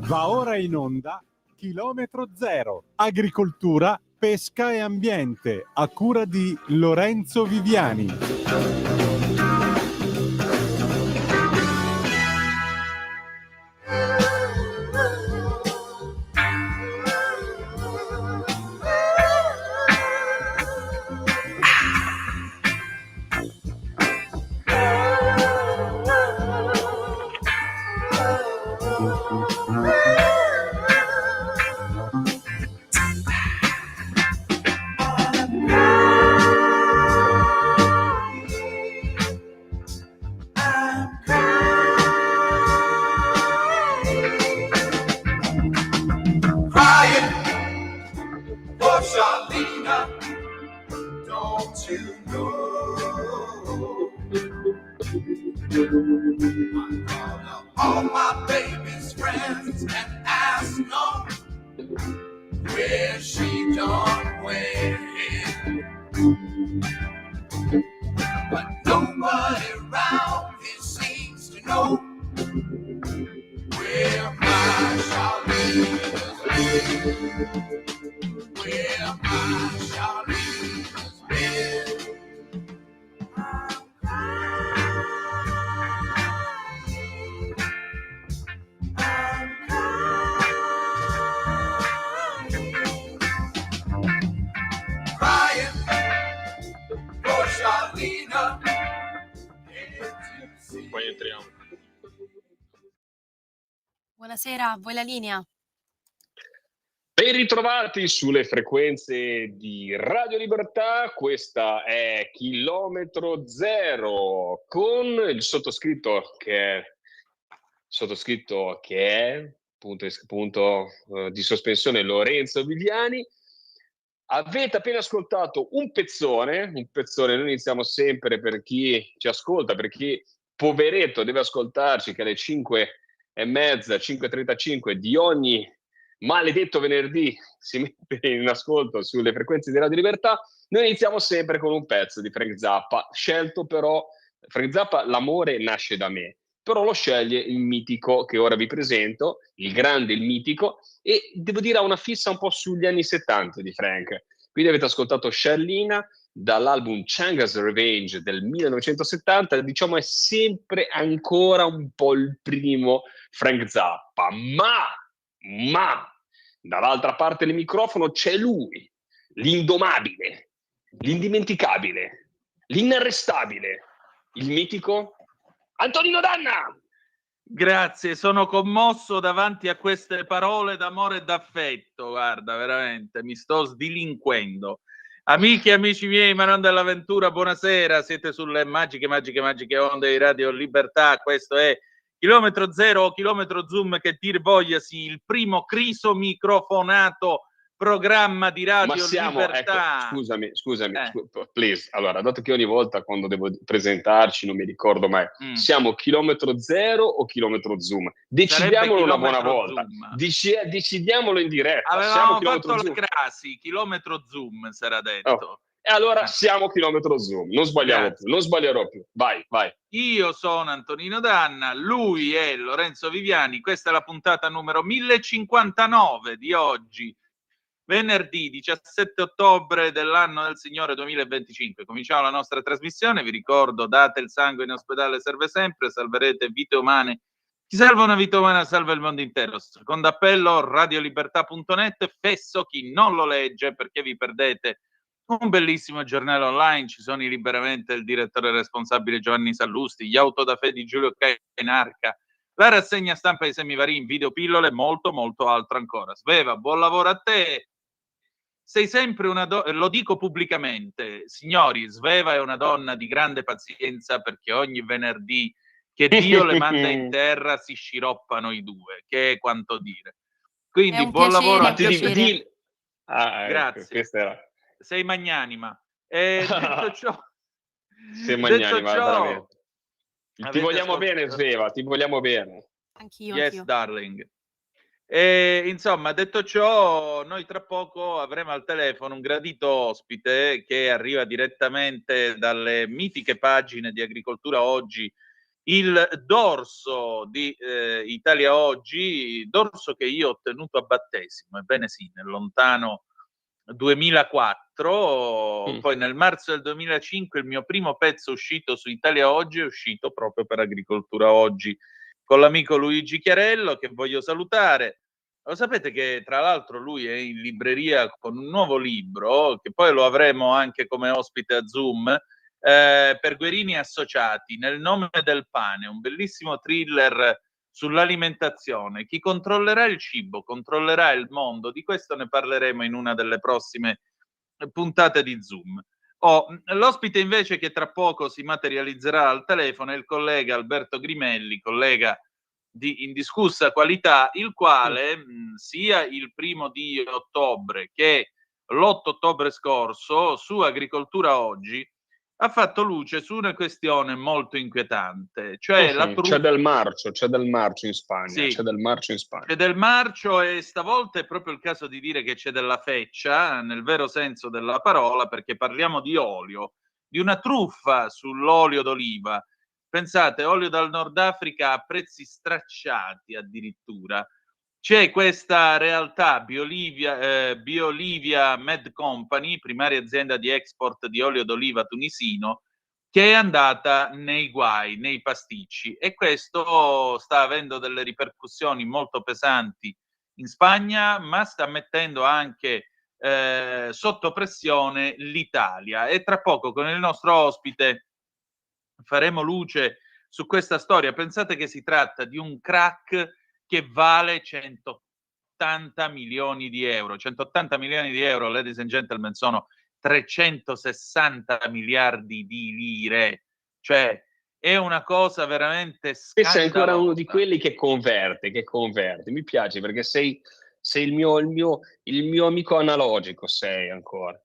Va ora in onda Chilometro Zero, agricoltura, pesca e ambiente, a cura di Lorenzo Viviani. All my baby's friends and ask them where she done went. But nobody around here seems to know where my Charlene's been. Where my Charlene's been. Poi entriamo. Buonasera, vuoi la linea? Ben ritrovati sulle frequenze di Radio Libertà, questa è Chilometro Zero con il sottoscritto che è punto di sospensione Lorenzo Viviani. Avete appena ascoltato un pezzone, noi iniziamo sempre per chi ci ascolta, per chi poveretto deve ascoltarci che alle 5:30, 5:35 di ogni maledetto venerdì si mette in ascolto sulle frequenze di Radio Libertà. Noi iniziamo sempre con un pezzo di Frank Zappa, scelto però, Frank Zappa, L'amore nasce da me, però lo sceglie il mitico che ora vi presento, il grande, il mitico, e devo dire ha una fissa un po' sugli anni 70 di Frank. Quindi avete ascoltato Sciallina dall'album Changa's Revenge del 1970, diciamo è sempre ancora un po' il primo Frank Zappa, ma dall'altra parte del microfono c'è lui, l'indomabile, l'indimenticabile, l'inarrestabile, il mitico Antonino Danna. Grazie, sono commosso davanti a queste parole d'amore e d'affetto, guarda, veramente, mi sto sdilinquendo. Amiche e amici miei, ma non dell'avventura, buonasera, siete sulle magiche onde di Radio Libertà, questo è Chilometro Zero o Chilometro Zoom, che dir vogliasi, il primo crisomicrofonato programma di Radio Libertà. Ecco, scusami, please. Allora, dato che ogni volta quando devo presentarci non mi ricordo mai, siamo Chilometro Zero o Chilometro Zoom? Decidiamolo una buona volta. Decidiamolo in diretta. Avevamo fatto la crasi, Chilometro Zoom sarà detto. Oh. E allora siamo Chilometro Zoom, non sbaglierò più. Vai. Io sono Antonino Danna, lui è Lorenzo Viviani, questa è la puntata numero 1059 di oggi, venerdì 17 ottobre dell'anno del Signore 2025. Cominciamo la nostra trasmissione, vi ricordo, date il sangue in ospedale serve sempre, salverete vite umane. Chi salva una vita umana salva il mondo intero. Secondo appello, radiolibertà.net, fesso chi non lo legge perché vi perdete un bellissimo giornale online, ci sono i Liberamente, il direttore responsabile Giovanni Sallusti, gli Autodafè di Giulio Cainarca, la rassegna stampa di Semivarin, videopillole, molto altro ancora. Sveva, buon lavoro a te. Sei sempre una lo dico pubblicamente, signori, Sveva è una donna di grande pazienza perché ogni venerdì che Dio le manda in terra si sciroppano i due, che è quanto dire. Quindi buon lavoro a te. Grazie. Questa era. Sei magnanima. Detto ciò, sei magnanima, veramente. Ti vogliamo bene, Sveva, ti vogliamo bene. Anch'io. Yes, darling. Insomma, detto ciò, noi tra poco avremo al telefono un gradito ospite che arriva direttamente dalle mitiche pagine di Agricoltura Oggi il dorso di Italia Oggi, dorso che io ho ottenuto a battesimo, ebbene sì, nel lontano 2004, poi nel marzo del 2005 il mio primo pezzo uscito su Italia Oggi è uscito proprio per Agricoltura Oggi, con l'amico Luigi Chiarello, che voglio salutare. Lo sapete che tra l'altro lui è in libreria con un nuovo libro, che poi lo avremo anche come ospite a Zoom, per Guerini Associati, Nel nome del pane, un bellissimo thriller sull'alimentazione. Chi controllerà il cibo controllerà il mondo. Di questo ne parleremo in una delle prossime puntate di Zoom. L'ospite invece che tra poco si materializzerà al telefono è il collega Alberto Grimelli, collega di indiscussa qualità, il quale sia il 1° ottobre che l'8 ottobre scorso su Agricoltura Oggi ha fatto luce su una questione molto inquietante, cioè la C'è del marcio in Spagna, Sì, c'è del marcio in Spagna. c'è del marcio e stavolta è proprio il caso di dire che c'è della feccia, nel vero senso della parola, perché parliamo di olio, di una truffa sull'olio d'oliva. Pensate, olio dal Nord Africa a prezzi stracciati addirittura. C'è questa realtà Biolivia Med Company, primaria azienda di export di olio d'oliva tunisino, che è andata nei guai, nei pasticci, e questo sta avendo delle ripercussioni molto pesanti in Spagna, ma sta mettendo anche sotto pressione l'Italia. E tra poco con il nostro ospite faremo luce su questa storia. Pensate che si tratta di un crack che vale 180 milioni di euro. 180 milioni di euro, ladies and gentlemen, sono 360 miliardi di lire. Cioè, è una cosa veramente E sei ancora uno di scandalosa. quelli che converte. Mi piace perché sei il mio amico analogico, sei ancora.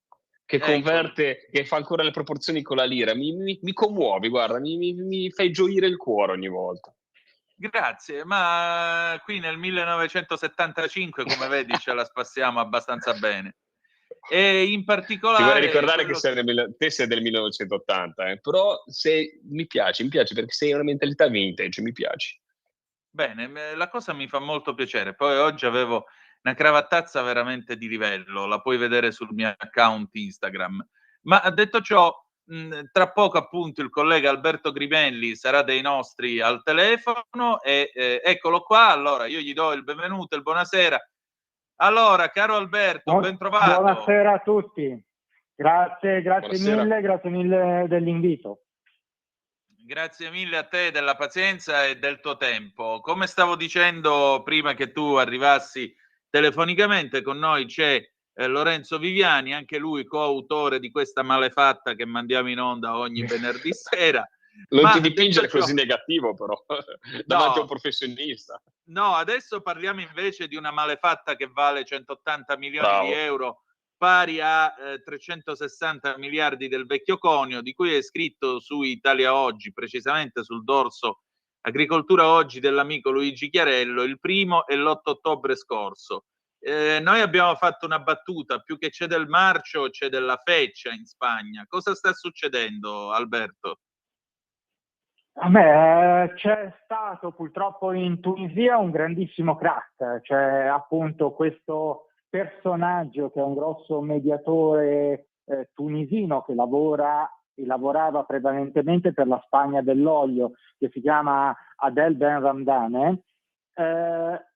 Che Ecco, converte, che fa ancora le proporzioni con la lira. Mi commuovi, guarda, mi fai gioire il cuore ogni volta. grazie, ma qui nel 1975, come vedi, ce la spassiamo abbastanza bene. E in Ti vorrei particolare ricordare che quello te sei del 1980, però mi piace perché sei una mentalità vintage, mi piaci. bene, la cosa mi fa molto piacere. Poi oggi avevo una cravattazza veramente di livello, la puoi vedere sul mio account Instagram. Ma detto ciò, tra poco appunto il collega Alberto Grimelli sarà dei nostri al telefono e eccolo qua. Allora io gli do il benvenuto, il buonasera. Allora, caro Alberto, ben trovato. Buonasera a tutti. Grazie Buonasera. grazie mille dell'invito. Grazie mille a te della pazienza e del tuo tempo. Come stavo dicendo prima che tu arrivassi telefonicamente, con noi c'è Lorenzo Viviani, anche lui coautore di questa malefatta che mandiamo in onda ogni venerdì sera. Non Ma ti dipingere detto ciò, così negativo, però, davanti a no, un professionista. no, adesso parliamo invece di una malefatta che vale 180 milioni di Bravo. euro, pari a 360 miliardi del vecchio conio, di cui è scritto su Italia Oggi, precisamente sul dorso Agricoltura Oggi dell'amico Luigi Chiarello, il 1° e l'8 ottobre scorso. Noi abbiamo fatto una battuta, più che c'è del marcio, c'è della feccia in Spagna. Cosa sta succedendo, Alberto? A me c'è stato purtroppo in Tunisia un grandissimo crack, cioè appunto questo personaggio che è un grosso mediatore tunisino che lavorava prevalentemente per la Spagna dell'olio, che si chiama Adel Ben Ramdane,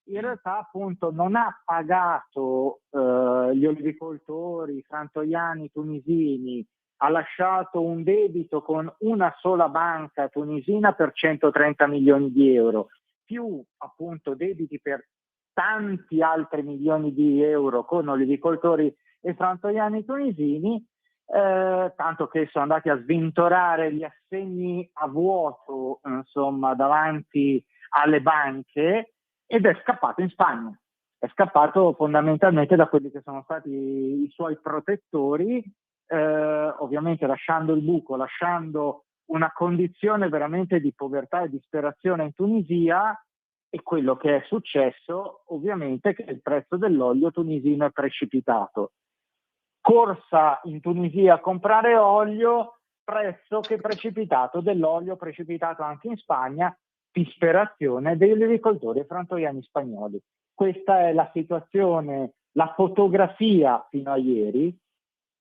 in realtà appunto non ha pagato gli olivicoltori, i frantoiani tunisini, ha lasciato un debito con una sola banca tunisina per 130 milioni di euro, più appunto debiti per tanti altri milioni di euro con olivicoltori e frantoiani tunisini, tanto che sono andati a svintorare gli assegni a vuoto, insomma, davanti alle banche, ed è scappato in Spagna. È scappato fondamentalmente da quelli che sono stati i suoi protettori, ovviamente lasciando il buco, lasciando una condizione veramente di povertà e disperazione in Tunisia. E quello che è successo ovviamente è che il prezzo dell'olio tunisino è precipitato. Corsa in Tunisia a comprare olio, pressoché precipitato dell'olio precipitato anche in Spagna, disperazione degli agricoltori e frantoiani spagnoli. Questa è la situazione, la fotografia fino a ieri.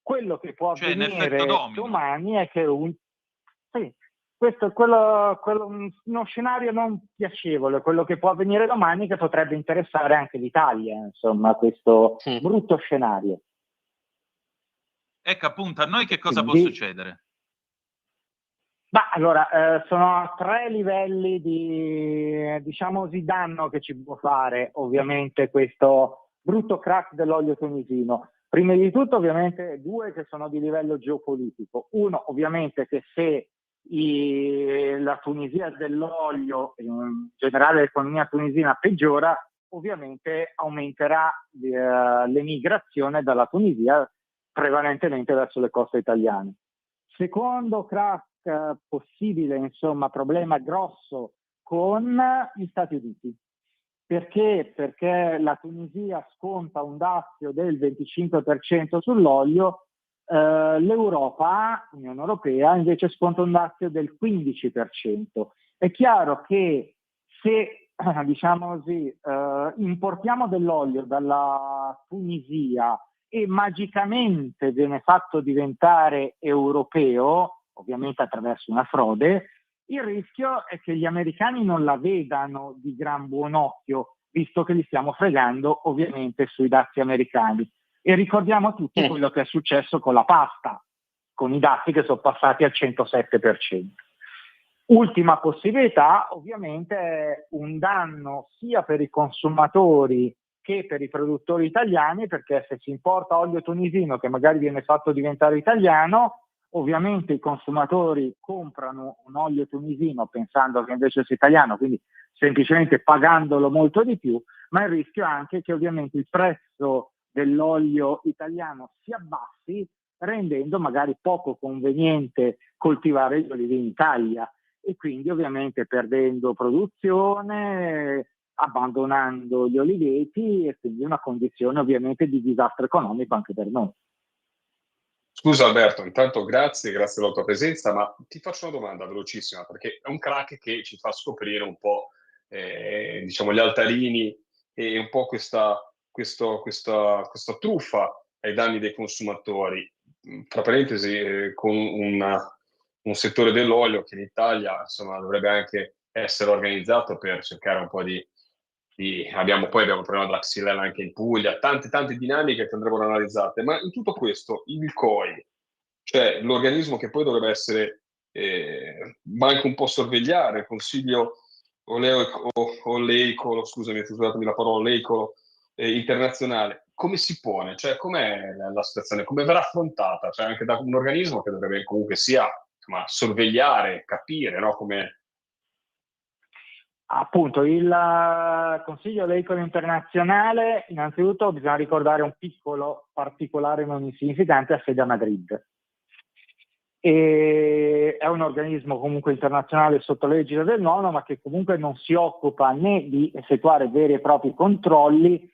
Quello che può Cioè, in effetto avvenire domino. domani è che questo è uno scenario non piacevole. Quello che può avvenire domani che potrebbe interessare anche l'Italia, insomma, questo brutto scenario. Ecco, appunto, a noi che cosa può Quindi, succedere? allora, sono 3 livelli di, diciamo così, danno che ci può fare ovviamente questo brutto crack dell'olio tunisino. Prima di tutto ovviamente 2 che sono di livello geopolitico. Uno ovviamente che se la Tunisia dell'olio, in generale l'economia tunisina peggiora, ovviamente aumenterà l'emigrazione dalla Tunisia prevalentemente verso le coste italiane. Secondo crack possibile, insomma, problema grosso con gli Stati Uniti. Perché? Perché la Tunisia sconta un dazio del 25% sull'olio, l'Europa, l'Unione Europea, invece sconta un dazio del 15%. È chiaro che se, diciamo così, importiamo dell'olio dalla Tunisia e magicamente viene fatto diventare europeo, ovviamente attraverso una frode, il rischio è che gli americani non la vedano di gran buon occhio, visto che li stiamo fregando ovviamente sui dazi americani. E ricordiamo tutti quello che è successo con la pasta, con i dazi che sono passati al 107%. Ultima possibilità, ovviamente, è un danno sia per i consumatori che per i produttori italiani, perché se si importa olio tunisino che magari viene fatto diventare italiano, ovviamente i consumatori comprano un olio tunisino pensando che invece sia italiano, quindi semplicemente pagandolo molto di più, ma il rischio è anche che ovviamente il prezzo dell'olio italiano si abbassi, rendendo magari poco conveniente coltivare gli olivi in Italia e quindi ovviamente perdendo produzione, abbandonando gli oliveti e quindi una condizione ovviamente di disastro economico anche per noi. Scusa Alberto, intanto grazie della tua presenza, ma ti faccio una domanda velocissima, perché è un crack che ci fa scoprire un po', diciamo, gli altarini e un po' questa truffa ai danni dei consumatori. Tra parentesi, con un settore dell'olio che in Italia, insomma, dovrebbe anche essere organizzato per cercare un po' abbiamo il problema della xylella anche in Puglia, tante dinamiche che andrebbero analizzate, ma in tutto questo il COI, cioè l'organismo che poi dovrebbe essere ma anche un po' sorvegliare, il Consiglio oleicolo, scusatemi la parola, oleicolo internazionale, come si pone? Cioè com'è la situazione? Come verrà affrontata? Cioè anche da un organismo che dovrebbe comunque sia, insomma, sorvegliare, capire, no? Come... Appunto, il Consiglio Oleicolo Internazionale, innanzitutto bisogna ricordare un piccolo particolare non insignificante, ha sede a Madrid. E è un organismo comunque internazionale sotto l'egida dell'ONU, ma che comunque non si occupa né di effettuare veri e propri controlli,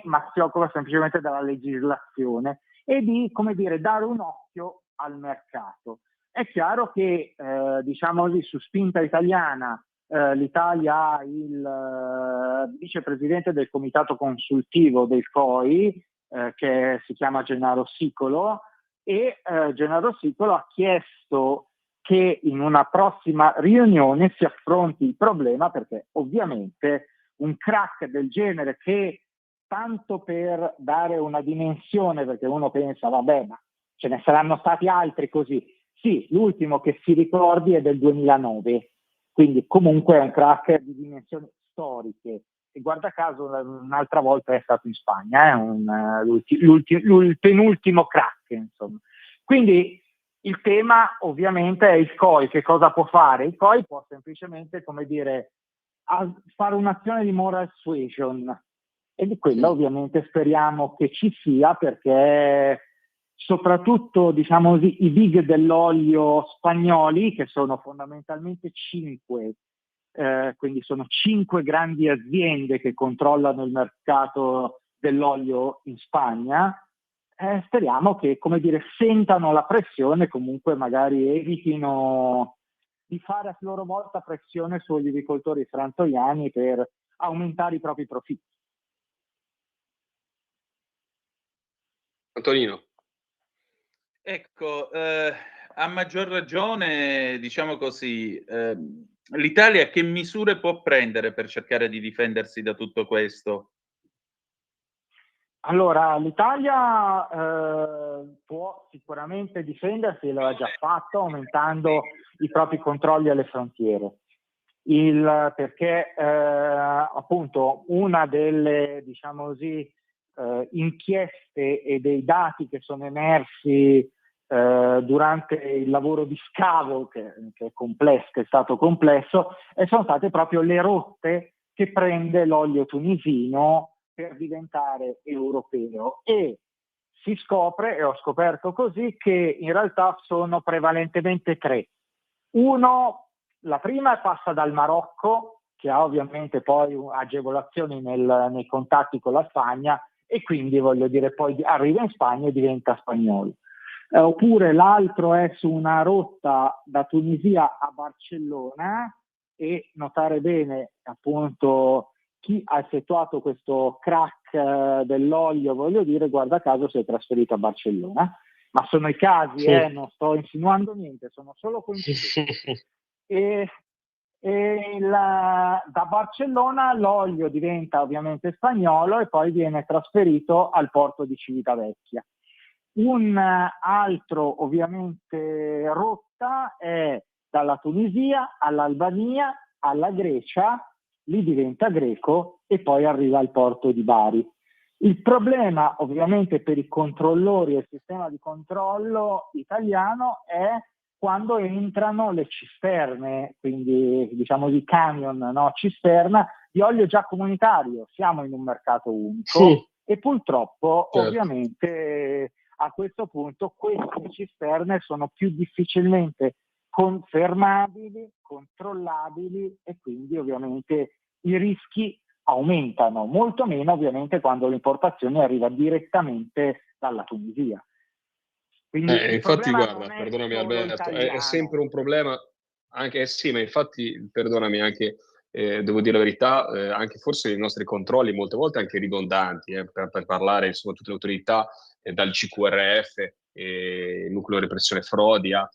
ma si occupa semplicemente della legislazione e di, come dire, dare un occhio al mercato. È chiaro che, diciamo così, su spinta italiana, l'Italia ha il vicepresidente del comitato consultivo del COI, che si chiama Gennaro Sicolo, e Gennaro Sicolo ha chiesto che in una prossima riunione si affronti il problema, perché ovviamente un crack del genere, che tanto per dare una dimensione, perché uno pensa vabbè, ma ce ne saranno stati altri così, sì, l'ultimo che si ricordi è del 2009, quindi comunque è un crack di dimensioni storiche e guarda caso un'altra volta è stato in Spagna, il penultimo crack, insomma. Quindi il tema ovviamente è il COI, che cosa può fare? Il COI può semplicemente, come dire, fare un'azione di moral suasion, e di quella ovviamente speriamo che ci sia, perché soprattutto, diciamo così, i big dell'olio spagnoli, che sono fondamentalmente 5, quindi sono 5 grandi aziende che controllano il mercato dell'olio in Spagna, speriamo che, come dire, sentano la pressione, comunque magari evitino di fare a loro volta pressione sugli agricoltori frantoiani per aumentare i propri profitti. Antonino. Ecco, a maggior ragione, diciamo così, l'Italia che misure può prendere per cercare di difendersi da tutto questo? Allora, l'Italia può sicuramente difendersi, lo ha già fatto, aumentando i propri controlli alle frontiere. Perché appunto una delle, diciamo così, inchieste e dei dati che sono emersi durante il lavoro di scavo, che è stato complesso, e sono state proprio le rotte che prende l'olio tunisino per diventare europeo, e si scopre, e ho scoperto così, che in realtà sono prevalentemente tre. La prima passa dal Marocco, che ha ovviamente poi agevolazioni nei contatti con la Spagna, e quindi voglio dire poi arriva in Spagna e diventa spagnolo. Oppure l'altro è su una rotta da Tunisia a Barcellona, e notare bene appunto chi ha effettuato questo crack dell'olio, voglio dire, guarda caso si è trasferito a Barcellona, ma sono i casi, non sto insinuando niente, sono solo coincidenze. Da Barcellona l'olio diventa ovviamente spagnolo e poi viene trasferito al porto di Civitavecchia. Un altro ovviamente rotta è dalla Tunisia all'Albania, alla Grecia, lì diventa greco e poi arriva al porto di Bari. Il problema ovviamente per i controllori e il sistema di controllo italiano è quando entrano le cisterne, quindi diciamo di camion, no? Cisterna di olio già comunitario. Siamo in un mercato unico e purtroppo ovviamente a questo punto queste cisterne sono più difficilmente confermabili, controllabili, e quindi ovviamente i rischi aumentano, molto meno ovviamente quando l'importazione arriva direttamente dalla Tunisia. Quindi Infatti guarda, perdonami Alberto, è sempre un problema, anche sì, ma infatti perdonami anche, devo dire la verità, anche forse i nostri controlli molte volte anche ridondanti, per parlare insomma tutte le autorità, dal CQRF, il nucleo repressione frodi, a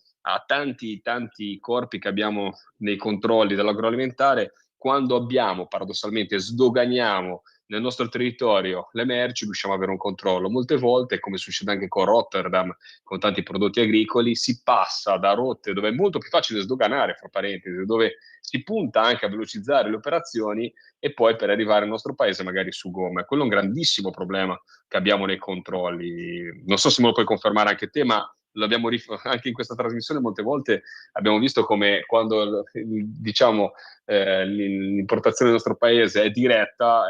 tanti corpi che abbiamo nei controlli dell'agroalimentare. Quando abbiamo, paradossalmente, sdoganiamo nel nostro territorio le merci, riusciamo ad avere un controllo. Molte volte, come succede anche con Rotterdam, con tanti prodotti agricoli, si passa da rotte dove è molto più facile sdoganare, fra parentesi, dove si punta anche a velocizzare le operazioni, e poi per arrivare al nostro paese magari su gomma. Quello è un grandissimo problema che abbiamo nei controlli. Non so se me lo puoi confermare anche te, ma l'abbiamo anche in questa trasmissione molte volte abbiamo visto come quando diciamo l'importazione del nostro paese è diretta,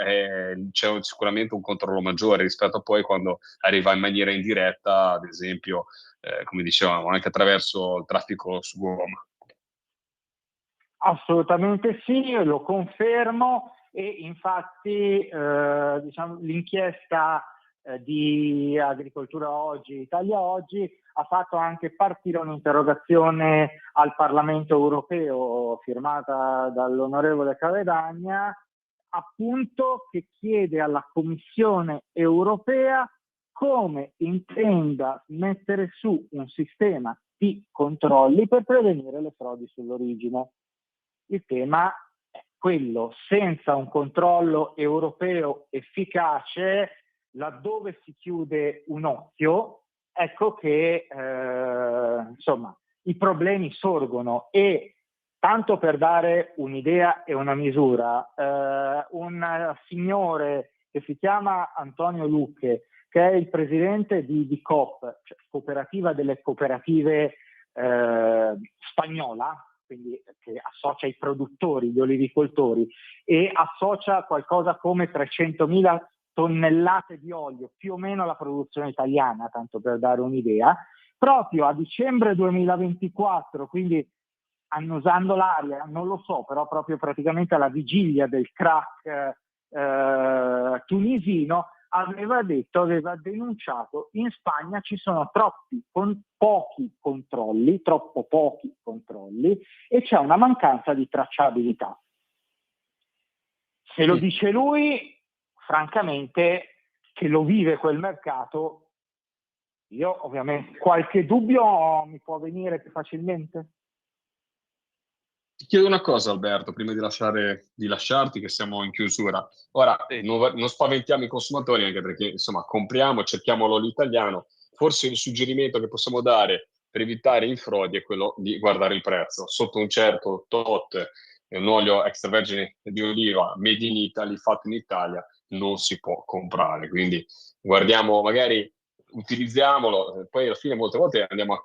c'è sicuramente un controllo maggiore rispetto a poi quando arriva in maniera indiretta, ad esempio come dicevamo anche attraverso il traffico su gomma. Assolutamente sì, lo confermo, e infatti diciamo, l'inchiesta di Agricoltura Oggi, Italia Oggi, ha fatto anche partire un'interrogazione al Parlamento europeo firmata dall'onorevole Cavedagna, appunto, che chiede alla Commissione europea come intenda mettere su un sistema di controlli per prevenire le frodi sull'origine. Il tema è quello: senza un controllo europeo efficace, laddove si chiude un occhio, ecco che insomma i problemi sorgono. E tanto per dare un'idea e una misura, un signore che si chiama Antonio Lucche, che è il presidente di COP, cioè Cooperativa delle Cooperative spagnola, quindi che associa i produttori, gli olivicoltori, e associa qualcosa come 300.000 tonnellate di olio, più o meno la produzione italiana, tanto per dare un'idea, proprio a dicembre 2024, quindi annusando l'aria, non lo so, però proprio praticamente alla vigilia del crack tunisino, aveva denunciato in Spagna ci sono troppo pochi controlli e c'è una mancanza di tracciabilità. Se lo dice lui, francamente, che lo vive quel mercato, io ovviamente qualche dubbio mi può venire più facilmente. Ti chiedo una cosa, Alberto, prima di lasciarti, che siamo in chiusura. Ora, Sì. non spaventiamo i consumatori, anche perché, insomma, compriamo, cerchiamo l'olio italiano. Forse il suggerimento che possiamo dare per evitare i frodi è quello di guardare il prezzo. Sotto un certo tot, un olio extravergine di oliva made in Italy, fatto in Italia, non si può comprare. Quindi guardiamo, magari utilizziamolo, poi alla fine molte volte andiamo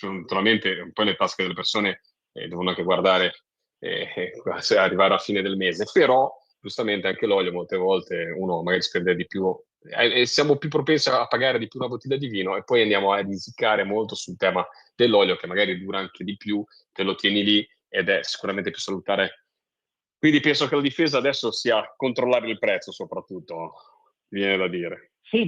naturalmente un po' nelle tasche delle persone, devono anche guardare se arrivare a fine del mese, però giustamente anche l'olio molte volte uno magari spende di più e siamo più propensi a pagare di più una bottiglia di vino e poi andiamo a risicare molto sul tema dell'olio che magari dura anche di più, te lo tieni lì ed è sicuramente più salutare. Quindi penso che la difesa adesso sia controllare il prezzo soprattutto, viene da dire. Sì,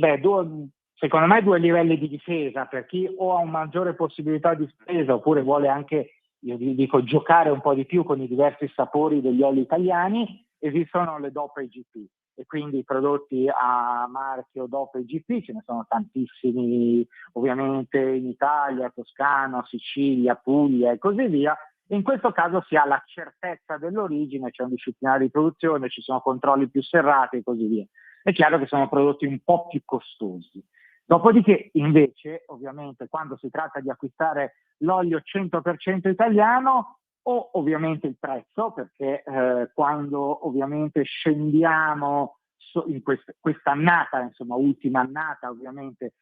secondo me 2 livelli di difesa, per chi o ha una maggiore possibilità di spesa oppure vuole anche, io dico, giocare un po' di più con i diversi sapori degli oli italiani, esistono le DOP IGP e quindi i prodotti a marchio DOP IGP, ce ne sono tantissimi ovviamente in Italia, Toscana, Sicilia, Puglia e così via. In questo caso si ha la certezza dell'origine, c'è un disciplinare di produzione, ci sono controlli più serrati e così via. È chiaro che sono prodotti un po' più costosi. Dopodiché, invece, ovviamente, quando si tratta di acquistare l'olio 100% italiano, o ovviamente il prezzo, perché quando ovviamente scendiamo in questa annata, insomma, ultima annata, ovviamente,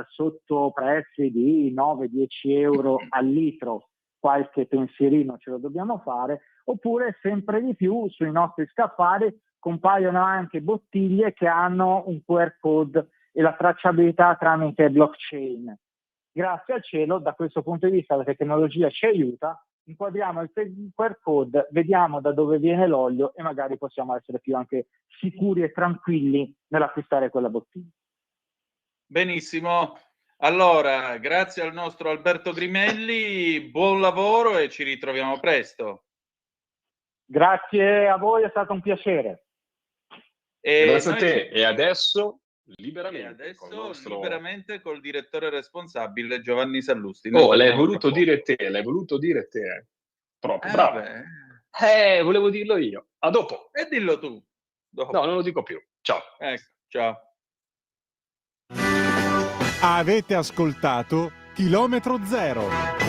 sotto prezzi di 9-10 euro al litro, qualche pensierino ce lo dobbiamo fare, oppure sempre di più sui nostri scaffali compaiono anche bottiglie che hanno un QR code e la tracciabilità tramite blockchain. Grazie al cielo, da questo punto di vista la tecnologia ci aiuta, inquadriamo il QR code, vediamo da dove viene l'olio e magari possiamo essere più anche sicuri e tranquilli nell'acquistare quella bottiglia. Benissimo. Allora, grazie al nostro Alberto Grimelli, buon lavoro e ci ritroviamo presto. Grazie a voi, è stato un piacere. Grazie a te. E adesso liberamente, liberamente col direttore responsabile Giovanni Sallusti. L'hai voluto dire te. Proprio, bravo. Volevo dirlo io. A dopo. E dillo tu. Dopo. No, non lo dico più. Ciao. Ecco, ciao. Avete ascoltato Chilometro Zero.